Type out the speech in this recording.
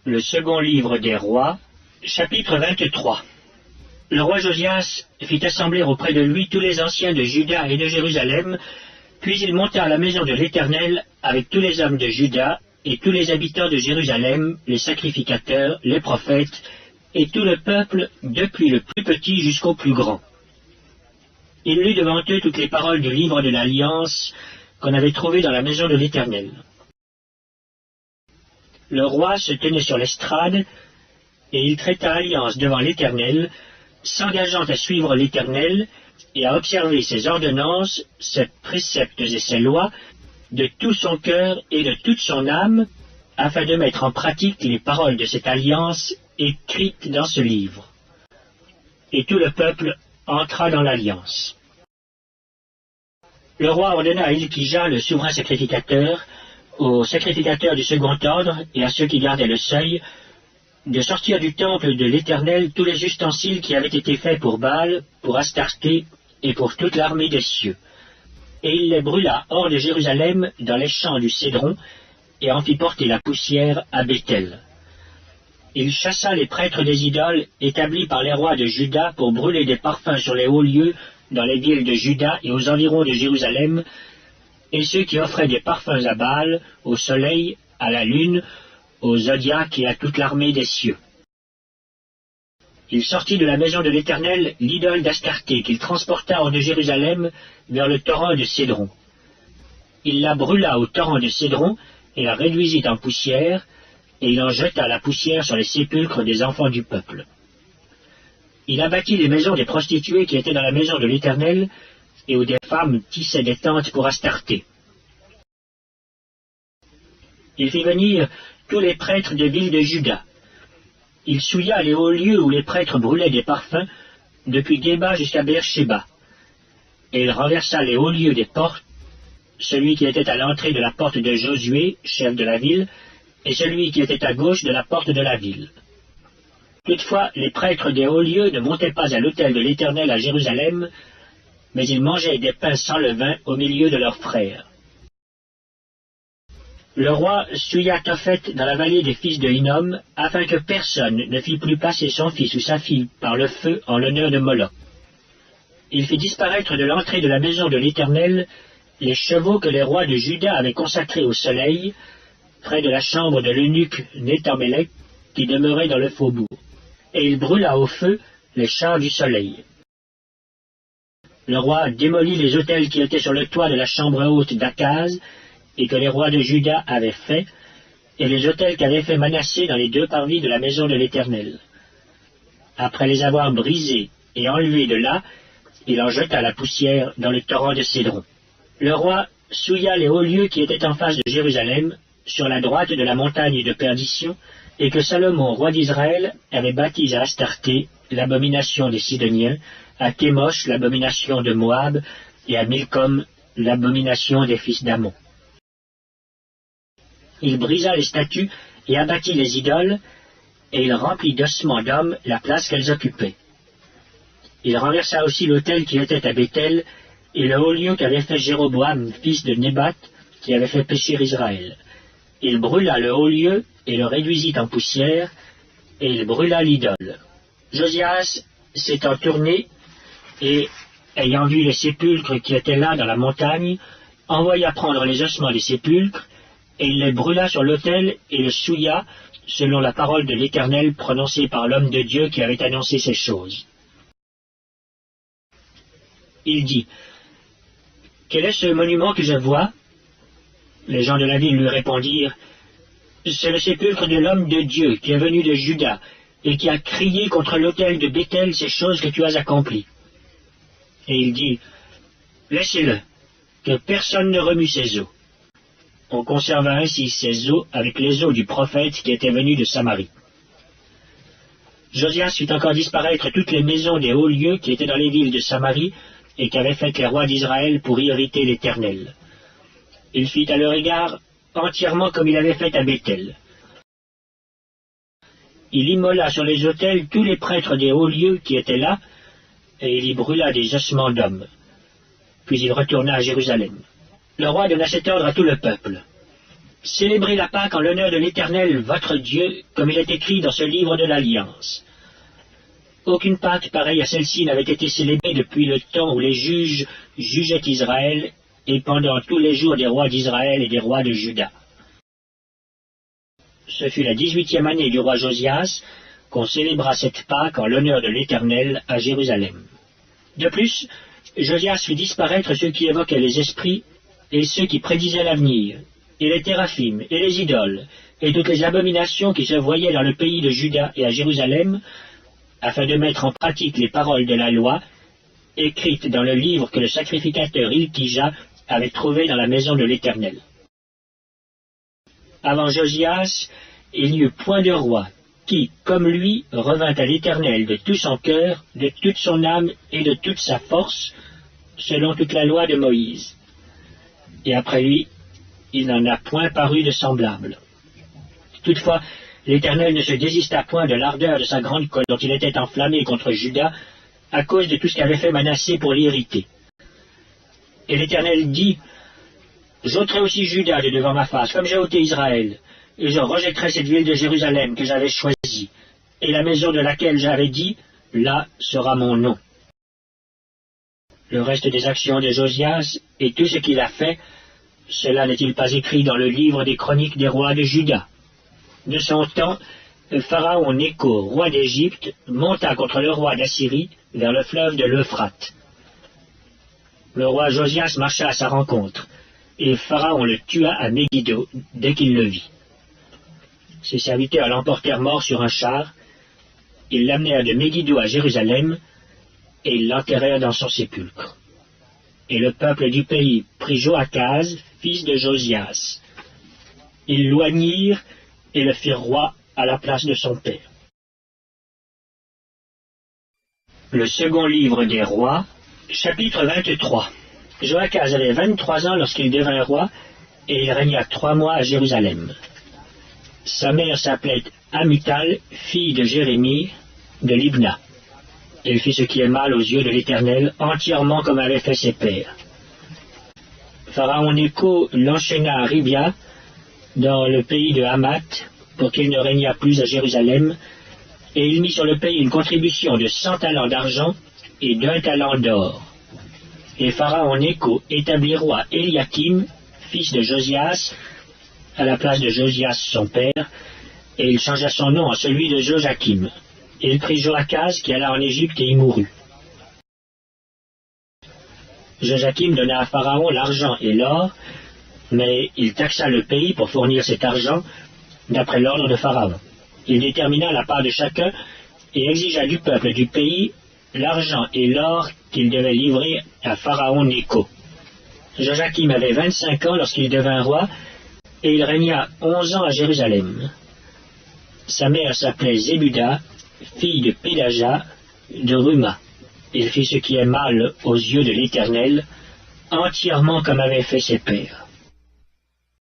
Le second livre des rois, chapitre 23. Le roi Josias fit assembler auprès de lui tous les anciens de Juda et de Jérusalem, puis il monta à la maison de l'Éternel avec tous les hommes de Juda et tous les habitants de Jérusalem, les sacrificateurs, les prophètes, et tout le peuple, depuis le plus petit jusqu'au plus grand. Il lut devant eux toutes les paroles du livre de l'Alliance qu'on avait trouvé dans la maison de l'Éternel. Le roi se tenait sur l'estrade, et il traita alliance devant l'Éternel, s'engageant à suivre l'Éternel et à observer ses ordonnances, ses préceptes et ses lois, de tout son cœur et de toute son âme, afin de mettre en pratique les paroles de cette alliance écrites dans ce livre. Et tout le peuple entra dans l'alliance. Le roi ordonna à Hilkija, le souverain sacrificateur, aux sacrificateurs du second ordre et à ceux qui gardaient le seuil, de sortir du temple de l'Éternel tous les ustensiles qui avaient été faits pour Baal, pour Astarté et pour toute l'armée des cieux. Et il les brûla hors de Jérusalem dans les champs du Cédron, et en fit porter la poussière à Béthel. Il chassa les prêtres des idoles établis par les rois de Juda pour brûler des parfums sur les hauts lieux dans les villes de Juda et aux environs de Jérusalem, et ceux qui offraient des parfums à Baal, au soleil, à la lune, au zodiaque et à toute l'armée des cieux. Il sortit de la maison de l'Éternel l'idole d'Astarté, qu'il transporta hors de Jérusalem vers le torrent de Cédron. Il la brûla au torrent de Cédron et la réduisit en poussière, et il en jeta la poussière sur les sépulcres des enfants du peuple. Il abattit les maisons des prostituées qui étaient dans la maison de l'Éternel, et où des femmes tissaient des tentes pour Astarté. Il fit venir tous les prêtres des villes de Juda. Il souilla les hauts lieux où les prêtres brûlaient des parfums, depuis Géba jusqu'à Beersheba. Et il renversa les hauts lieux des portes, celui qui était à l'entrée de la porte de Josué, chef de la ville, et celui qui était à gauche de la porte de la ville. Toutefois, les prêtres des hauts lieux ne montaient pas à l'autel de l'Éternel à Jérusalem, mais ils mangeaient des pains sans levain au milieu de leurs frères. Le roi souilla Tophet dans la vallée des fils de Hinnom, afin que personne ne fît plus passer son fils ou sa fille par le feu en l'honneur de Moloch. Il fit disparaître de l'entrée de la maison de l'Éternel les chevaux que les rois de Juda avaient consacrés au soleil, près de la chambre de l'eunuque Nethamélec, qui demeurait dans le faubourg. Et il brûla au feu les chars du soleil. Le roi démolit les autels qui étaient sur le toit de la chambre haute d'Akaz, et que les rois de Juda avaient fait, et les autels qu'avait fait Manassé dans les deux parvis de la maison de l'Éternel. Après les avoir brisés et enlevés de là, il en jeta la poussière dans le torrent de Cédron. Le roi souilla les hauts lieux qui étaient en face de Jérusalem, sur la droite de la montagne de perdition, et que Salomon, roi d'Israël, avait bâtis à Astarté, l'abomination des Sidoniens, à Kémosh, l'abomination de Moab, et à Milcom, l'abomination des fils d'Ammon. Il brisa les statues et abattit les idoles, et il remplit d'ossements d'hommes la place qu'elles occupaient. Il renversa aussi l'autel qui était à Béthel, et le haut lieu qu'avait fait Jéroboam, fils de Nébat, qui avait fait pécher Israël. Il brûla le haut lieu et le réduisit en poussière, et il brûla l'idole. Josias s'étant tourné, et, ayant vu les sépulcres qui étaient là dans la montagne, envoya prendre les ossements des sépulcres, et il les brûla sur l'autel et le souilla, selon la parole de l'Éternel prononcée par l'homme de Dieu qui avait annoncé ces choses. Il dit, « Quel est ce monument que je vois ?» Les gens de la ville lui répondirent, « C'est le sépulcre de l'homme de Dieu qui est venu de Juda et qui a crié contre l'autel de Béthel ces choses que tu as accomplies. » Et il dit, « Laissez-le, que personne ne remue ses os. » On conserva ainsi ses os avec les os du prophète qui était venu de Samarie. Josias fit encore disparaître toutes les maisons des hauts lieux qui étaient dans les villes de Samarie et qu'avaient faites les rois d'Israël pour irriter l'Éternel. Il fit à leur égard entièrement comme il avait fait à Béthel. Il immola sur les autels tous les prêtres des hauts lieux qui étaient là, et il y brûla des ossements d'hommes. Puis il retourna à Jérusalem. Le roi donna cet ordre à tout le peuple. Célébrez la Pâque en l'honneur de l'Éternel, votre Dieu, comme il est écrit dans ce livre de l'Alliance. Aucune Pâque pareille à celle-ci n'avait été célébrée depuis le temps où les juges jugeaient Israël et pendant tous les jours des rois d'Israël et des rois de Juda. Ce fut la 18e année du roi Josias qu'on célébra cette Pâque en l'honneur de l'Éternel à Jérusalem. De plus, Josias fit disparaître ceux qui évoquaient les esprits et ceux qui prédisaient l'avenir, et les téraphim, et les idoles, et toutes les abominations qui se voyaient dans le pays de Juda et à Jérusalem, afin de mettre en pratique les paroles de la loi, écrites dans le livre que le sacrificateur Ilkija avait trouvé dans la maison de l'Éternel. Avant Josias, il n'y eut point de roi qui, comme lui, revint à l'Éternel de tout son cœur, de toute son âme et de toute sa force, selon toute la loi de Moïse. Et après lui, il n'en a point paru de semblable. Toutefois, l'Éternel ne se désista point de l'ardeur de sa grande colère dont il était enflammé contre Juda, à cause de tout ce qu'avait fait Manassé pour l'irriter. Et l'Éternel dit, « J'ôterai aussi Juda de devant ma face, comme j'ai ôté Israël, et je rejetterai cette ville de Jérusalem que j'avais choisie, et la maison de laquelle j'avais dit, là sera mon nom. » Le reste des actions de Josias et tout ce qu'il a fait, cela n'est-il pas écrit dans le livre des chroniques des rois de Juda? De son temps, le pharaon Nécho, roi d'Égypte, monta contre le roi d'Assyrie vers le fleuve de l'Euphrate. Le roi Josias marcha à sa rencontre, et Pharaon le tua à Megiddo dès qu'il le vit. Ses serviteurs l'emportèrent mort sur un char, ils l'amenèrent de Megiddo à Jérusalem, et ils l'enterrèrent dans son sépulcre. Et le peuple du pays prit Joachaz, fils de Josias. Ils l'oignirent et le firent roi à la place de son père. Le second livre des rois, chapitre 23. Joachaz avait 23 ans lorsqu'il devint roi, et il régna 3 mois à Jérusalem. Sa mère s'appelait Amital, fille de Jérémie, de Libna. Elle fit ce qui est mal aux yeux de l'Éternel, entièrement comme avaient fait ses pères. Pharaon Nécho l'enchaîna à Ribia, dans le pays de Hamath, pour qu'il ne régnât plus à Jérusalem, et il mit sur le pays une contribution de 100 talents d'argent et d'1 talent d'or. Et Pharaon Nécho établit roi Eliakim, fils de Josias, à la place de Josias son père, et il changea son nom en celui de Joachim. Il prit Joachaz qui alla en Égypte et y mourut. Joachim donna à Pharaon l'argent et l'or, mais il taxa le pays pour fournir cet argent d'après l'ordre de Pharaon. Il détermina la part de chacun et exigea du peuple du pays l'argent et l'or qu'il devait livrer à Pharaon Nécho. Joachim avait 25 ans lorsqu'il devint roi, et il régna 11 ans à Jérusalem. Sa mère s'appelait Zébuda, fille de Pédaja, de Ruma. Il fit ce qui est mal aux yeux de l'Éternel, entièrement comme avaient fait ses pères.